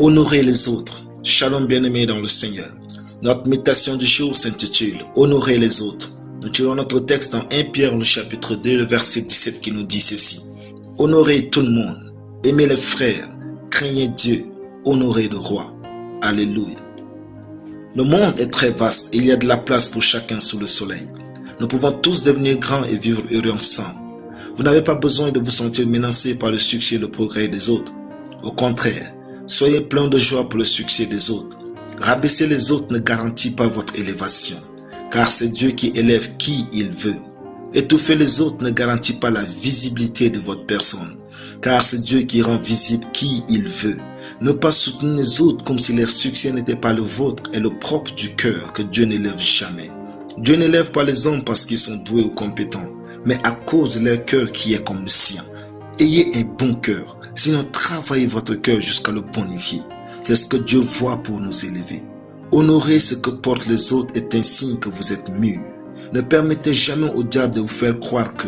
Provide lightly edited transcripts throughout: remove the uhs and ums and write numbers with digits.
Honorer les autres. Shalom bien-aimés dans le Seigneur. Notre méditation du jour s'intitule Honorer les autres. Nous tirons notre texte dans 1 Pierre le chapitre 2, le verset 17 qui nous dit ceci. Honorez tout le monde, aimez les frères, craignez Dieu, honorez le roi. Alléluia. Le monde est très vaste et il y a de la place pour chacun sous le soleil. Nous pouvons tous devenir grands et vivre heureux ensemble. Vous n'avez pas besoin de vous sentir menacé par le succès et le progrès des autres. Au contraire, soyez plein de joie pour le succès des autres. Rabaisser les autres ne garantit pas votre élévation, car c'est Dieu qui élève qui il veut. Étouffer les autres ne garantit pas la visibilité de votre personne, car c'est Dieu qui rend visible qui il veut. Ne pas soutenir les autres comme si leur succès n'était pas le vôtre est le propre du cœur que Dieu n'élève jamais. Dieu n'élève pas les hommes parce qu'ils sont doués ou compétents, mais à cause de leur cœur qui est comme le sien. Ayez un bon cœur, sinon travaillez votre cœur jusqu'à le bonifier. C'est ce que Dieu voit pour nous élever. Honorer ce que portent les autres est un signe que vous êtes mûrs. Ne permettez jamais au diable de vous faire croire que,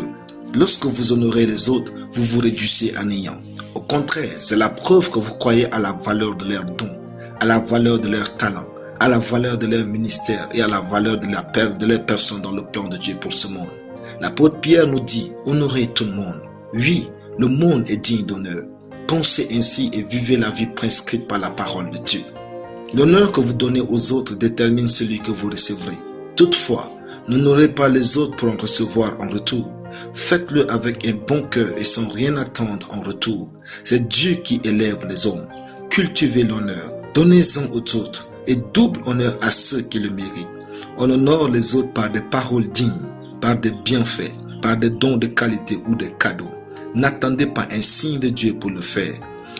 lorsque vous honorez les autres, vous vous réduisez à néant. Au contraire, c'est la preuve que vous croyez à la valeur de leurs dons, à la valeur de leurs talents, à la valeur de leur ministère et à la valeur de leur personne dans le plan de Dieu pour ce monde. L'apôtre Pierre nous dit, honorez tout le monde. Oui, le monde est digne d'honneur. Pensez ainsi et vivez la vie prescrite par la parole de Dieu. L'honneur que vous donnez aux autres détermine celui que vous recevrez. Toutefois, n'honorez pas les autres pour en recevoir en retour. Faites-le avec un bon cœur et sans rien attendre en retour. C'est Dieu qui élève les hommes. Cultivez l'honneur, donnez-en aux autres et double honneur à ceux qui le méritent. On honore les autres par des paroles dignes, par des bienfaits, par des dons de qualité ou des cadeaux. N'attendez pas un signe de Dieu pour le faire.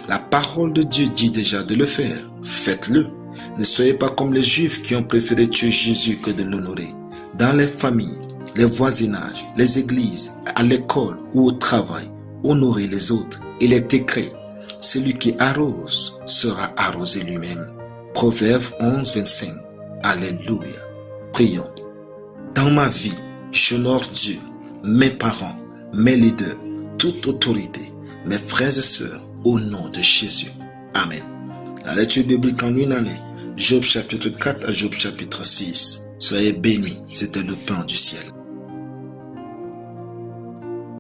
La parole de Dieu dit déjà de le faire. Faites-le. Ne soyez pas comme les Juifs qui ont préféré tuer Jésus que de l'honorer. Dans les familles, les voisinages, les églises, à l'école ou au travail, honorez les autres. Il est écrit, celui qui arrose sera arrosé lui-même. Proverbe 11, 25. Alléluia. Prions. Dans ma vie, j'honore Dieu, mes parents, mes leaders, toute autorité, mes frères et sœurs, au nom de Jésus. Amen. La lecture biblique en une année, Job chapitre 4 à Job chapitre 6. Soyez bénis, c'était le pain du ciel.